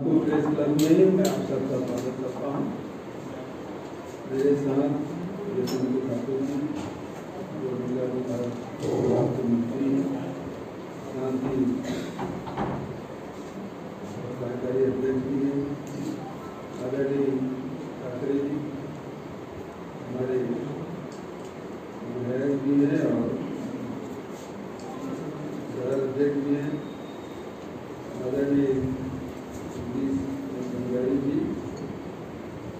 Press club में मैं आप सबका स्वागत करता हूँ। मेरे साथ जयशंकर ठाकुर जी जो जिला विभाग के मंत्री हैं, शांति कार्यकारी अध्यक्ष भी हैं, आदरणीय ठाकरे जी हमारे विधायक भी हैं और शहर अध्यक्ष भी हैं, आदरणीय जी,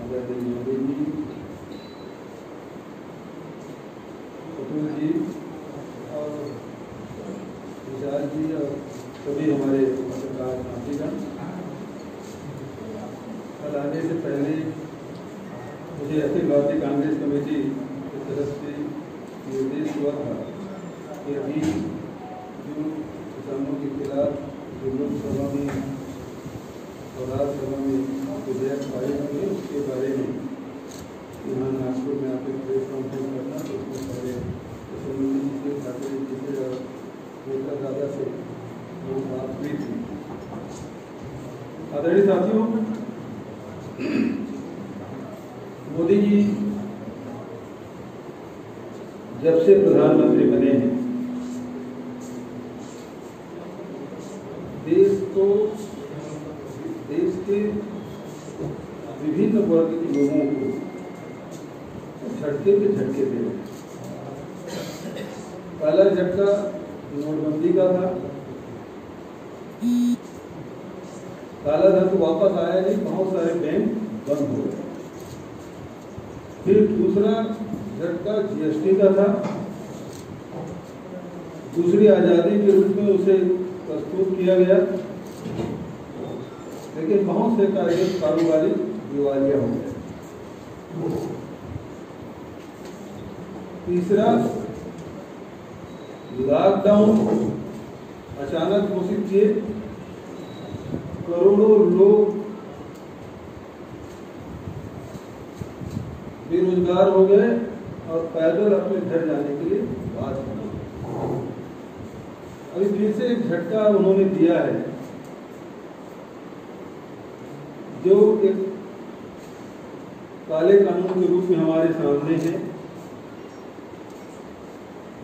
आदरणीय मोदी जी, कपूर जी और विशाल जी और सभी हमारे पत्रकार साथीगण। कल आने से पहले मुझे अखिल भारतीय कांग्रेस कमेटी की तरफ से निर्देश हुआ था कि अभी जो किसानों के खिलाफ जो लोकसभा में और राज्यसभा में विधेयक पारित हुए उसके बारे में यहाँ नागपुर में आकर प्रेस कॉन्फ्रेंस करना, तो उसमें सारे मुख्यमंत्री जी से, ठाकरे जी से और नेता दादा से वो बात हुई थी। आदरणीय साथियों, मोदी जी जब से प्रधानमंत्री बने हैं देश के विभिन्न वर्ग के लोगों को झटके पे झटके दे रहे हैं। पहला झटका नोटबंदी का था, काला धन तो वापस आया नहीं, बहुत सारे बैंक बंद हो गए। फिर दूसरा झटका जीएसटी का था, दूसरी आजादी के रूप में उसे प्रस्तुत किया गया, लेकिन बहुत से कारोबारी दिवालिया हो गए। तीसरा लॉकडाउन अचानक घोषित किए, करोड़ों लोग बेरोजगार हो गए और पैदल अपने घर जाने के लिए बात की। अभी फिर से एक झटका उन्होंने दिया है जो एक काले कानून के रूप में हमारे सामने है।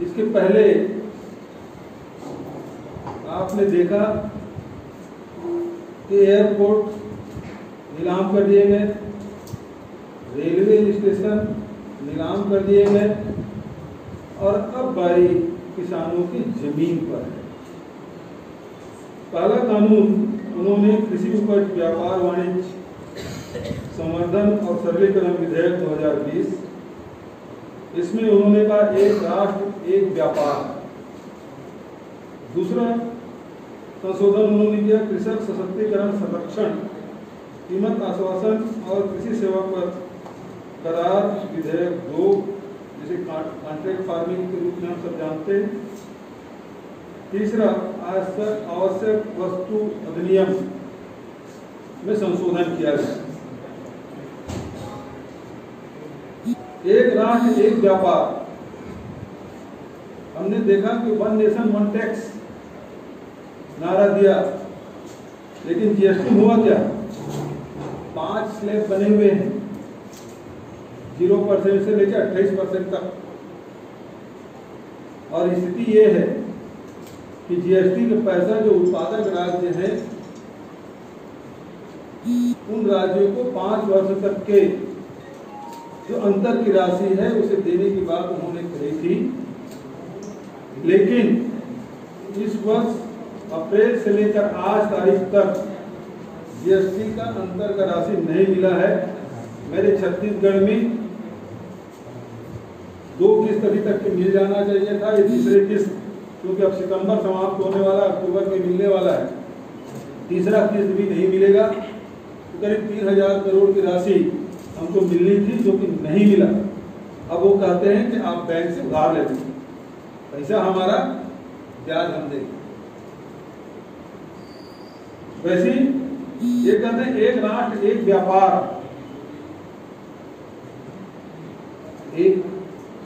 इसके पहले आपने देखा कि एयरपोर्ट नीलाम कर दिए गए, रेलवे स्टेशन नीलाम कर दिए गए और अब बारी किसानों की जमीन पर है। काला कानून उन्होंने कृषि उपज व्यापार वाणिज्य संवर्धन और सरलीकरण विधेयक 2020, इसमें उन्होंने कहा एक राष्ट्र एक व्यापार। दूसरा संशोधन उन्होंने किया कृषक सशक्तिकरण संरक्षण, कीमत आश्वासन और कृषि सेवा पर करार विधेयक 2, जिसे कॉन्ट्रैक्ट फार्मिंग के रूप में हम सब जानते हैं। तीसरा आवश्यक वस्तु अधिनियम में संशोधन किया गया। एक राष्ट्र एक व्यापार, हमने देखा कि 1 नेशन 1 टैक्स नारा दिया, लेकिन जीएसटी हुआ क्या? 5 स्लैब बने हुए हैं, 0% से लेकर 28% तक। और स्थिति ये है कि जीएसटी का पैसा जो उत्पादक राज्य है उन राज्यों को 5 वर्ष तक के जो अंतर की राशि है उसे देने की बात उन्होंने कही थी, लेकिन इस वर्ष अप्रैल से लेकर आज तारीख तक जीएसटी का अंतर का राशि नहीं मिला है। मेरे छत्तीसगढ़ में 2 किस्त अभी तक के मिल जाना चाहिए था, ये तीसरे किस्त क्योंकि अब सितंबर समाप्त होने वाला, अक्टूबर में मिलने वाला है, तीसरा किस्त भी नहीं मिलेगा। तो करीब 3000 करोड़ की राशि हमको मिलनी थी जो कि नहीं मिला। अब वो कहते हैं कि आप बैंक से उधार ले लीजिए, पैसा हमारा ब्याज हम देंगे। वैसे ये कहते हैं एक राष्ट्र एक व्यापार, एक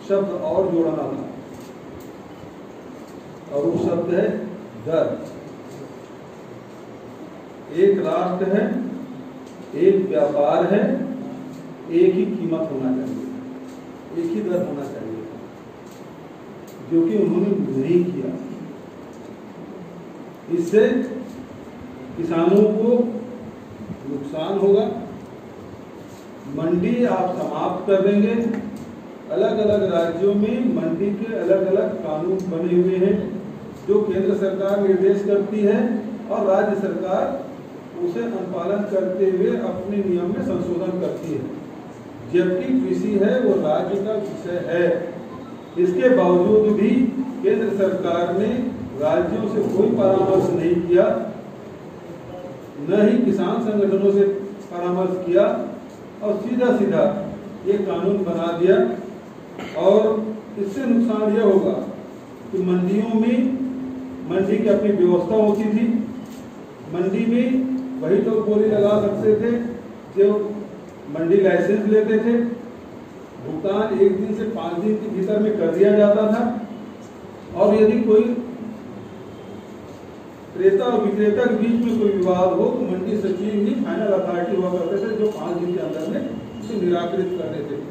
शब्द और जोड़ना था और वो शब्द है दर। एक राष्ट्र है, एक व्यापार है, एक ही कीमत होना चाहिए, एक ही दर होना चाहिए, जो कि उन्होंने नहीं किया। इससे किसानों को नुकसान होगा। मंडी आप समाप्त कर देंगे। अलग अलग राज्यों में मंडी के अलग अलग कानून बने हुए हैं, जो केंद्र सरकार निर्देश करती है और राज्य सरकार उसे अनुपालन करते हुए अपने नियम में संशोधन करती है। जबकि कृषि है वो राज्य का विषय है। इसके बावजूद भी केंद्र सरकार ने राज्यों से कोई परामर्श नहीं किया, न ही किसान संगठनों से परामर्श किया, और सीधा सीधा ये कानून बना दिया। और इससे नुकसान यह होगा कि मंडियों में मंडी की अपनी व्यवस्था होती थी। मंडी में वही लोग बोली लगा सकते थे जो मंडी लाइसेंस लेते थे। भुगतान 1 दिन से 5 दिन के भीतर में कर दिया जाता था। और यदि कोई क्रेता और विक्रेता के बीच में कोई विवाद हो तो मंडी सचिव ही फाइनल अथॉरिटी हुआ करते थे, जो 5 दिन के अंदर में उसे निराकृत कर देते थे।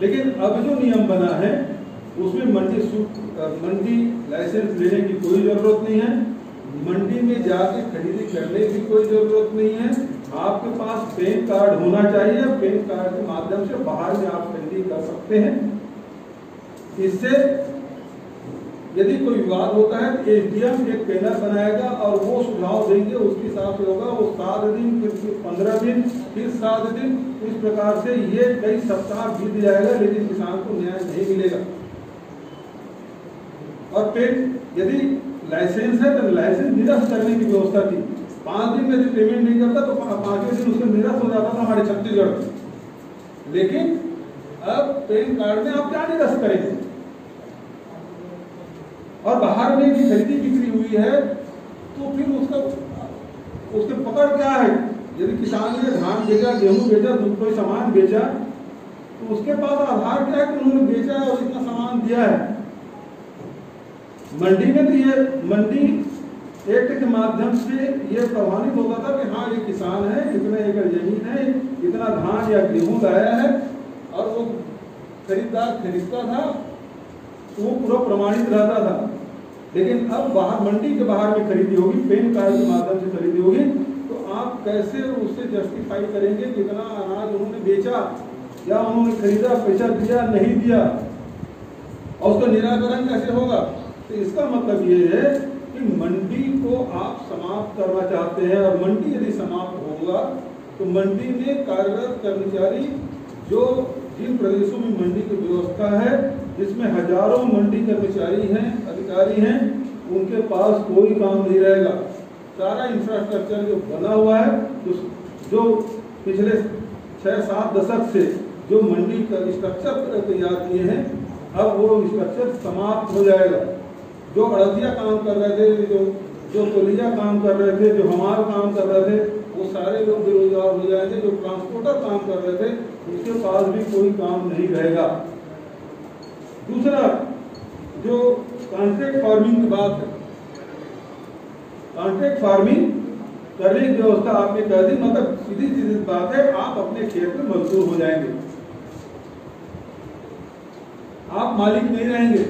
लेकिन अब जो नियम बना है उसमें मंडी लाइसेंस लेने की कोई जरूरत नहीं है। मंडी में जाके खरीदी करने की कोई जरूरत नहीं है। आपके पास पैन कार्ड होना चाहिए। पैन कार्ड के माध्यम से बाहर में आप खरीदी कर सकते हैं। इससे यदि कोई विवाद होता है तो एसडीएम एक पैनल बनाएगा और वो सुझाव देंगे, उसके हिसाब से होगा। वो 7 दिन, फिर 15 दिन, फिर 7 दिन, इस प्रकार से ये कई सप्ताह बीत जाएगा, लेकिन किसान को न्याय नहीं मिलेगा। और फिर यदि लाइसेंस है तो लाइसेंस निरस्त करने की व्यवस्था थी। 5 दिन में यदि पेमेंट नहीं करता तो 5वें दिन उसका निरस्त हो जाता था हमारे छत्तीसगढ़ में। लेकिन अब पैन कार्ड में आप क्या निरस्त करेंगे? और बाहर में भी खरीदी बिक्री हुई है तो फिर उसके पकड़ क्या है? यदि किसान ने धान बेचा, गेहूं बेचा, कोई सामान बेचा तो उसके पास आधार क्या है कि उन्होंने बेचा है और इतना सामान दिया है। मंडी में तो ये मंडी एक्ट के माध्यम से ये प्रमाणित होता था कि हाँ ये किसान है, इतने एकड़ जमीन है, इतना धान या गेहूं लाया है, और वो खरीदार खरीदता था तो वो पूरा प्रमाणित रहता था। लेकिन अब बाहर मंडी के बाहर में खरीदी होगी, पैन कार्ड के माध्यम से खरीदी होगी, तो आप कैसे उससे जस्टिफाई करेंगे कितना अनाज उन्होंने बेचा या उन्होंने खरीदा, पैसा दिया नहीं दिया, और उसका निराकरण कैसे होगा? तो इसका मतलब ये है कि मंडी को आप समाप्त करना चाहते हैं। और मंडी यदि समाप्त होगा तो मंडी में कार्यरत कर्मचारी जो जिन प्रदेशों में मंडी की व्यवस्था है, जिसमें हजारों मंडी कर्मचारी हैं, अधिकारी हैं, उनके पास कोई काम नहीं रहेगा। सारा इंफ्रास्ट्रक्चर जो बना हुआ है, जो पिछले 6-7 दशक से जो मंडी का स्ट्रक्चर तैयार किए हैं, अब वो स्ट्रक्चर समाप्त हो जाएगा। जो अड़तिया काम कर रहे थे, जो तोलिया काम कर रहे थे, जो हमार काम कर रहे थे, वो सारे लोग बेरोजगार हो जाएंगे। जो ट्रांसपोर्टर काम कर रहे थे उसके पास भी कोई काम नहीं रहेगा। दूसरा, जो कॉन्ट्रैक्ट फार्मिंग की बात है, कॉन्ट्रैक्ट फार्मिंग करने की व्यवस्था आपने कर दी, मतलब सीधी सीधी बात है, आप अपने खेत में मजदूर हो जाएंगे, आप मालिक नहीं रहेंगे।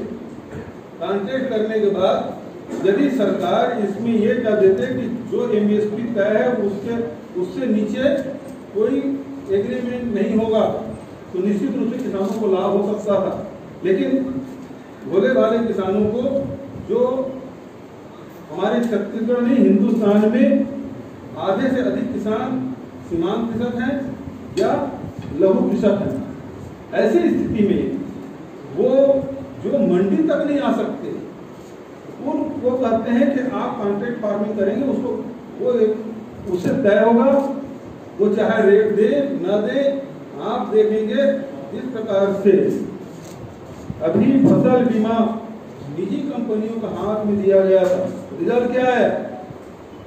कॉन्ट्रैक्ट करने के बाद यदि सरकार इसमें ये कह देते कि जो एमएसपी तय है उससे नीचे कोई एग्रीमेंट नहीं होगा तो निश्चित रूप से किसानों को लाभ हो सकता था। लेकिन भोले वाले किसानों को, जो हमारे छत्तीसगढ़ में, हिंदुस्तान में आधे से अधिक किसान सीमांत कृषक हैं या लघु कृषक हैं, ऐसी स्थिति में वो जो मंडी तक नहीं आ सकते, वो कहते हैं कि आप कॉन्ट्रैक्ट फार्मिंग करेंगे, उसको उससे तय होगा, वो चाहे रेट दे न दे, आप देखेंगे। इस प्रकार से अभी फसल बीमा निजी कंपनियों का हाथ में दिया गया था। रिजल्ट क्या है?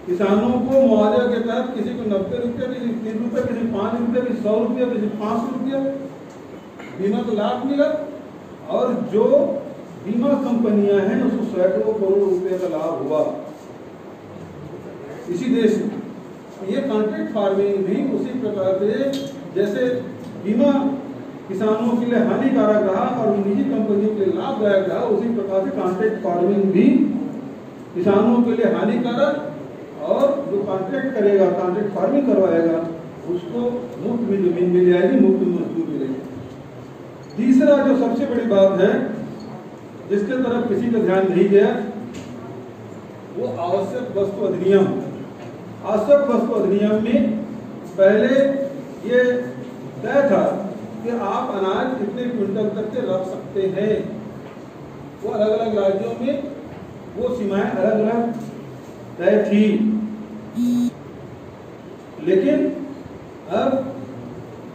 किसानों को मुआवजा के तहत किसी को 90 रुपये, किसी 3 रुपये, किसी 5 रुपये, किसी 100 रुपये, किसी 500 रुपये बीमा का लाभ मिला, और जो बीमा कंपनियां हैं उसको सैकड़ों करोड़ रुपए का लाभ हुआ इसी देश में। ये कॉन्ट्रैक्ट फार्मिंग भी उसी प्रकार से जैसे बीमा किसानों के लिए हानिकारक रहा और निजी कंपनियों के लिए लाभदायक रहा, उसी प्रकार से कॉन्ट्रैक्ट फार्मिंग भी किसानों के लिए हानिकारक और जो कॉन्ट्रैक्ट करेगा, कॉन्ट्रैक्ट फार्मिंग करवाएगा, उसको मुफ्त में जमीन मिल जाएगी, मुफ्त में मजदूर मिलेगी। तीसरा जो सबसे बड़ी बात है जिसके तरफ किसी का ध्यान नहीं गया, वो आवश्यक वस्तु अधिनियम। आवश्यक वस्तु अधिनियम में पहले ये तय था कि आप अनाज कितने क्विंटल तक के रख सकते हैं। वो अलग अलग राज्यों में वो सीमाएं अलग अलग तय थी, लेकिन अब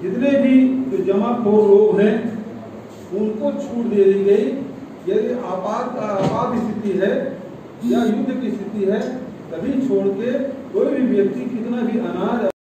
जितने भी जो जमाखोर लोग हैं उनको छूट दे दी गई। यदि आपात स्थिति है या युद्ध की स्थिति है तभी छोड़ के कोई भी व्यक्ति कितना भी अनाज